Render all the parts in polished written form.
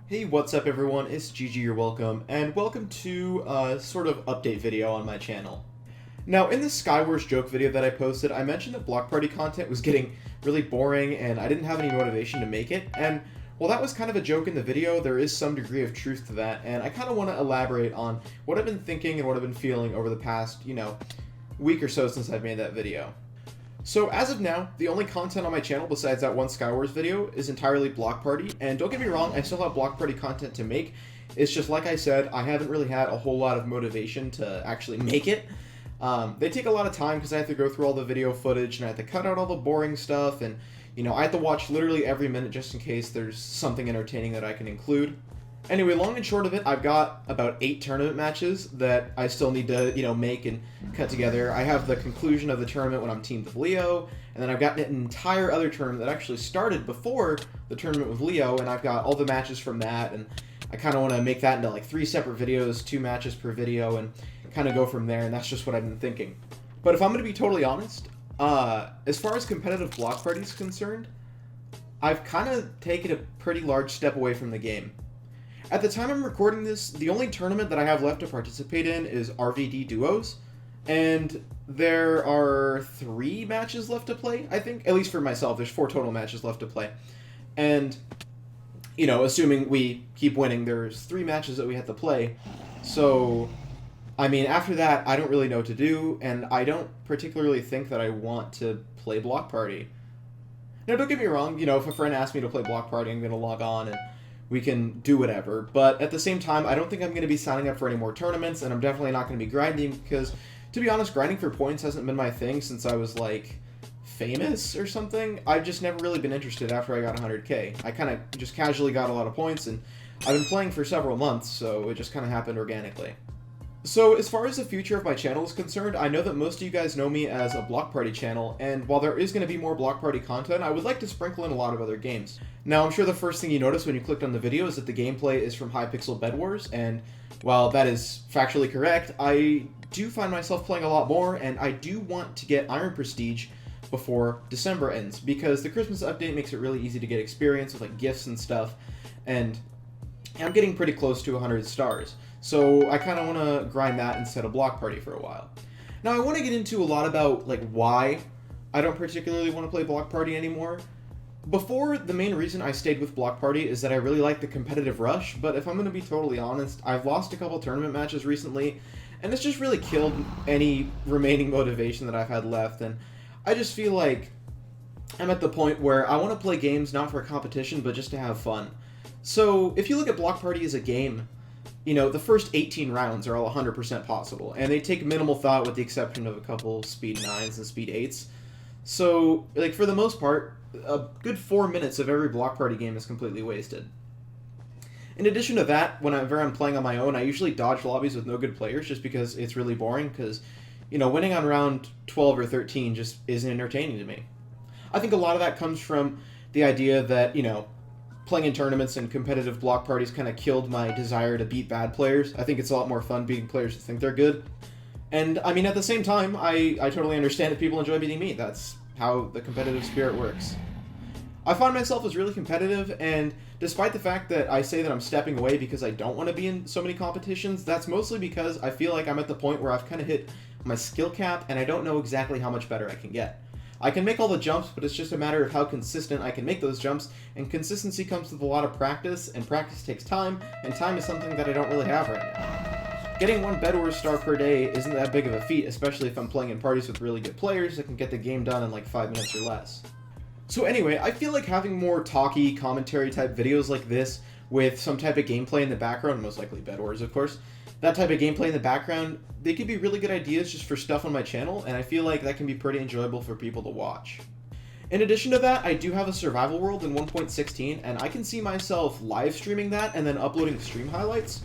Hey, what's up everyone? It's Gigi, you're welcome, and welcome to a sort of update video on my channel. Now, in the Skywars joke video that I posted, I mentioned that Block Party content was getting really boring and I didn't have any motivation to make it, and while that was kind of a joke in the video, there is some degree of truth to that, and I kind of want to elaborate on what I've been thinking and what I've been feeling over the past, week or so since I've made that video. So as of now, the only content on my channel besides that one Skywars video is entirely Block Party, and don't get me wrong, I still have Block Party content to make. It's just like I said, I haven't really had a whole lot of motivation to actually make it. They take a lot of time because I have to go through all the video footage and I have to cut out all the boring stuff, and I have to watch literally every minute just in case there's something entertaining that I can include. Anyway, long and short of it, I've got about 8 tournament matches that I still need to, make and cut together. I have the conclusion of the tournament when I'm teamed with Leo, and then I've got an entire other tournament that actually started before the tournament with Leo, and I've got all the matches from that, and I kind of want to make that into like 3 separate videos, 2 matches per video, and kind of go from there, and that's just what I've been thinking. But if I'm going to be totally honest, as far as competitive Block Party is concerned, I've kind of taken a pretty large step away from the game. At the time I'm recording this, the only tournament that I have left to participate in is RVD Duos, and there are 3 matches left to play, I think. At least for myself, there's 4 total matches left to play. And, assuming we keep winning, there's 3 matches that we have to play. So, after that, I don't really know what to do, and I don't particularly think that I want to play Block Party. Now, don't get me wrong, if a friend asks me to play Block Party, I'm going to log on and we can do whatever, but at the same time, I don't think I'm going to be signing up for any more tournaments, and I'm definitely not going to be grinding, because, to be honest, grinding for points hasn't been my thing since I was, famous or something. I've just never really been interested after I got 100k. I kind of just casually got a lot of points, and I've been playing for several months, so it just kind of happened organically. So, as far as the future of my channel is concerned, I know that most of you guys know me as a Block Party channel, and while there is going to be more Block Party content, I would like to sprinkle in a lot of other games. Now, I'm sure the first thing you notice when you clicked on the video is that the gameplay is from Hypixel Bed Wars, and while that is factually correct, I do find myself playing a lot more, and I do want to get Iron Prestige before December ends, because the Christmas update makes it really easy to get experience with gifts and stuff, and I'm getting pretty close to 100 stars. So I kind of want to grind that instead of Block Party for a while. Now I want to get into a lot about why I don't particularly want to play Block Party anymore. Before, the main reason I stayed with Block Party is that I really like the competitive rush, but if I'm going to be totally honest, I've lost a couple tournament matches recently, and it's just really killed any remaining motivation that I've had left, and I just feel like I'm at the point where I want to play games not for competition, but just to have fun. So if you look at Block Party as a game, the first 18 rounds are all 100% possible, and they take minimal thought with the exception of a couple speed 9s and speed 8s. So, for the most part, a good 4 minutes of every Block Party game is completely wasted. In addition to that, whenever I'm playing on my own, I usually dodge lobbies with no good players just because it's really boring, because, winning on round 12 or 13 just isn't entertaining to me. I think a lot of that comes from the idea that, playing in tournaments and competitive Block Parties kind of killed my desire to beat bad players. I think it's a lot more fun beating players who think they're good. And, at the same time, I totally understand that people enjoy beating me. That's how the competitive spirit works. I find myself as really competitive, and despite the fact that I say that I'm stepping away because I don't want to be in so many competitions, that's mostly because I feel like I'm at the point where I've kind of hit my skill cap, and I don't know exactly how much better I can get. I can make all the jumps, but it's just a matter of how consistent I can make those jumps, and consistency comes with a lot of practice, and practice takes time, and time is something that I don't really have right now. Getting 1 Bed Wars star per day isn't that big of a feat, especially if I'm playing in parties with really good players that can get the game done in 5 minutes or less. So anyway, I feel like having more talky, commentary type videos like this, with some type of gameplay in the background, most likely Bed Wars of course, that type of gameplay in the background, they could be really good ideas just for stuff on my channel, and I feel like that can be pretty enjoyable for people to watch. In addition to that, I do have a survival world in 1.16, and I can see myself live streaming that and then uploading stream highlights.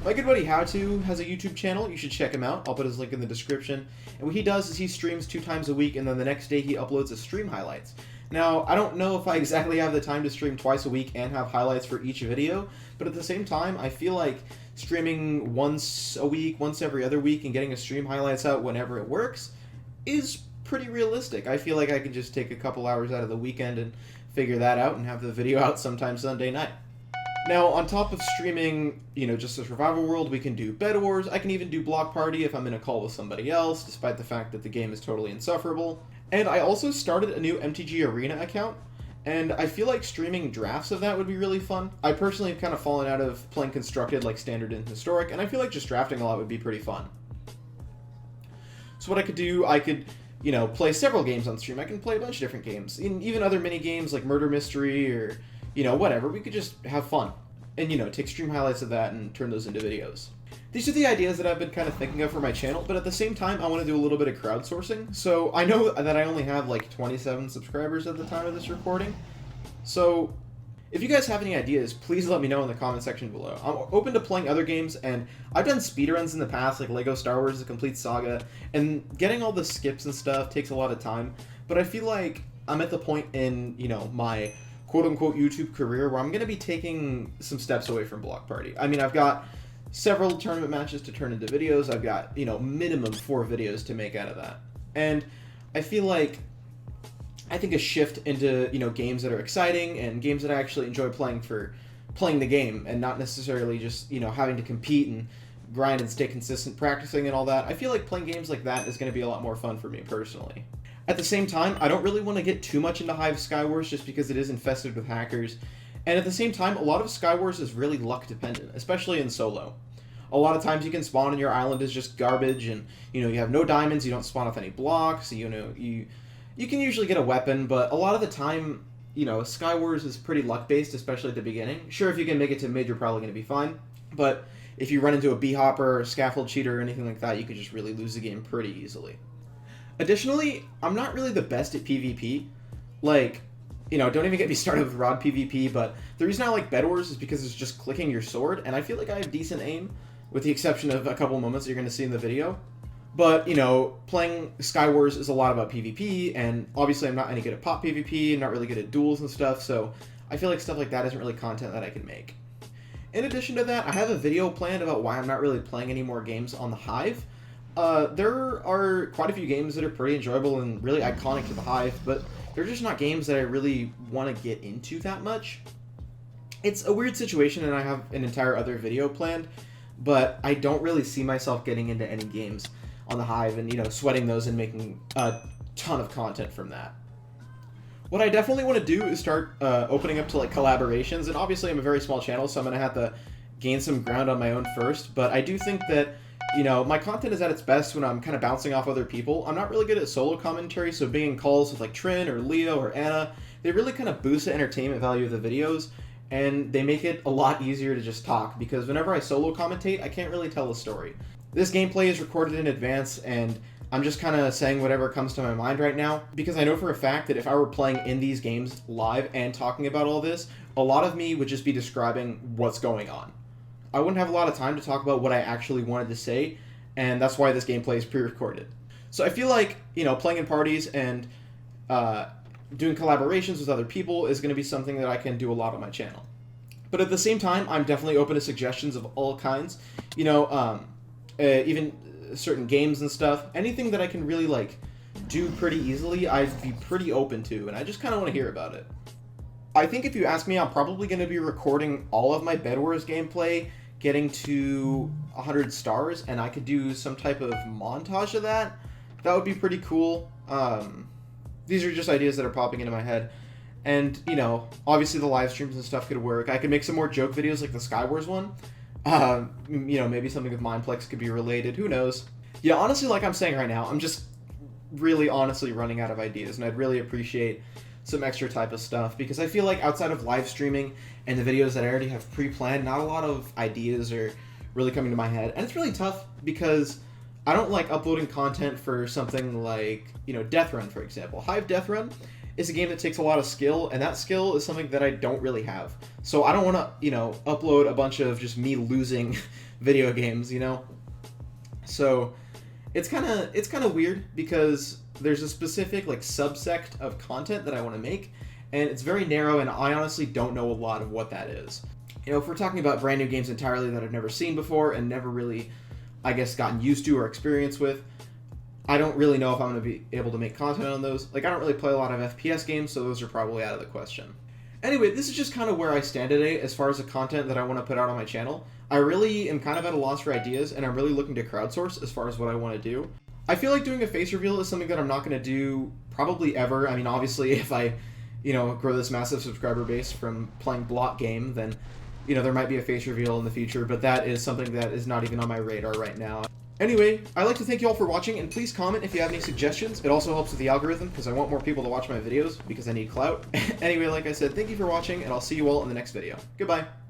My good buddy How2 has a YouTube channel, you should check him out, I'll put his link in the description, and what he does is he streams 2 times a week, and then the next day he uploads his stream highlights. Now, I don't know if I exactly have the time to stream twice a week and have highlights for each video, but at the same time, I feel like streaming once a week, once every other week, and getting a stream highlights out whenever it works is pretty realistic. I feel like I can just take a couple hours out of the weekend and figure that out and have the video out sometime Sunday night. Now, on top of streaming, just a survival world, we can do Bed Wars. I can even do Block Party if I'm in a call with somebody else, despite the fact that the game is totally insufferable. And I also started a new MTG Arena account, and I feel like streaming drafts of that would be really fun. I personally have kind of fallen out of playing Constructed like Standard and Historic, and I feel like just drafting a lot would be pretty fun. So what I could do, I could, play several games on stream. I can play a bunch of different games, even other mini games like Murder Mystery or whatever. We could just have fun and, take stream highlights of that and turn those into videos. These are the ideas that I've been kind of thinking of for my channel, but at the same time, I want to do a little bit of crowdsourcing. So I know that I only have like 27 subscribers at the time of this recording. So if you guys have any ideas, please let me know in the comment section below. I'm open to playing other games, and I've done speedruns in the past, like Lego Star Wars: The Complete Saga, and getting all the skips and stuff takes a lot of time, but I feel like I'm at the point in, my quote-unquote YouTube career where I'm going to be taking some steps away from Block Party. I mean, I've got several tournament matches to turn into videos. I've got, minimum 4 videos to make out of that. And I feel like I think a shift into, games that are exciting and games that I actually enjoy playing for playing the game and not necessarily just, having to compete and grind and stay consistent practicing and all that. I feel like playing games like that is going to be a lot more fun for me personally. At the same time, I don't really want to get too much into Hive Skywars just because it is infested with hackers. And at the same time, a lot of Skywars is really luck dependent, especially in solo. A lot of times you can spawn and your island is just garbage and, you have no diamonds, you don't spawn off any blocks, you can usually get a weapon, but a lot of the time, Skywars is pretty luck-based, especially at the beginning. Sure, if you can make it to mid, you're probably going to be fine, but if you run into a B-hopper or a scaffold cheater or anything like that, you could just really lose the game pretty easily. Additionally, I'm not really the best at PvP. Like, don't even get me started with rod PvP, but the reason I like Bed Wars is because it's just clicking your sword, and I feel like I have decent aim, with the exception of a couple moments you're going to see in the video. But, playing Skywars is a lot about PvP, and obviously I'm not any good at pop PvP, not really good at duels and stuff, so I feel like stuff like that isn't really content that I can make. In addition to that, I have a video planned about why I'm not really playing any more games on the Hive. There are quite a few games that are pretty enjoyable and really iconic to the Hive, but they're just not games that I really want to get into that much. It's a weird situation, and I have an entire other video planned, but I don't really see myself getting into any games on the Hive and, sweating those and making a ton of content from that. What I definitely want to do is start opening up to, like, collaborations, and obviously I'm a very small channel, so I'm going to have to gain some ground on my own first, but I do think that my content is at its best when I'm kind of bouncing off other people. I'm not really good at solo commentary, so being in calls with like Trin or Leo or Anna, they really kind of boost the entertainment value of the videos, and they make it a lot easier to just talk, because whenever I solo commentate, I can't really tell a story. This gameplay is recorded in advance, and I'm just kind of saying whatever comes to my mind right now, because I know for a fact that if I were playing in these games live and talking about all this, a lot of me would just be describing what's going on. I wouldn't have a lot of time to talk about what I actually wanted to say, and that's why this gameplay is pre-recorded. So I feel like, playing in parties and doing collaborations with other people is going to be something that I can do a lot on my channel. But at the same time, I'm definitely open to suggestions of all kinds. Even certain games and stuff. Anything that I can really, do pretty easily, I'd be pretty open to, and I just kind of want to hear about it. I think if you ask me, I'm probably going to be recording all of my Bed Wars gameplay, getting to 100 stars, and I could do some type of montage of that. That would be pretty cool. These are just ideas that are popping into my head. And, obviously the live streams and stuff could work. I could make some more joke videos like the Skywars one. Maybe something with Mindplex could be related. Who knows? Yeah, honestly, like I'm saying right now, I'm just really honestly running out of ideas, and I'd really appreciate some extra type of stuff, because I feel like outside of live streaming and the videos that I already have pre-planned, not a lot of ideas are really coming to my head. And it's really tough because I don't like uploading content for something like, Death Run, for example. Hive Death Run is a game that takes a lot of skill, and that skill is something that I don't really have. So I don't want to, upload a bunch of just me losing video games, So it's kind of weird, because there's a specific subsect of content that I want to make, and it's very narrow, and I honestly don't know a lot of what that is. If we're talking about brand new games entirely that I've never seen before and never really, I guess, gotten used to or experienced with, I don't really know if I'm going to be able to make content on those. I don't really play a lot of FPS games, so those are probably out of the question. Anyway, this is just kind of where I stand today as far as the content that I want to put out on my channel. I really am kind of at a loss for ideas, and I'm really looking to crowdsource as far as what I want to do. I feel like doing a face reveal is something that I'm not going to do probably ever. I mean, obviously, if I, grow this massive subscriber base from playing block game, then, there might be a face reveal in the future, but that is something that is not even on my radar right now. Anyway, I'd like to thank you all for watching, and please comment if you have any suggestions. It also helps with the algorithm, because I want more people to watch my videos, because I need clout. Anyway, like I said, thank you for watching, and I'll see you all in the next video. Goodbye!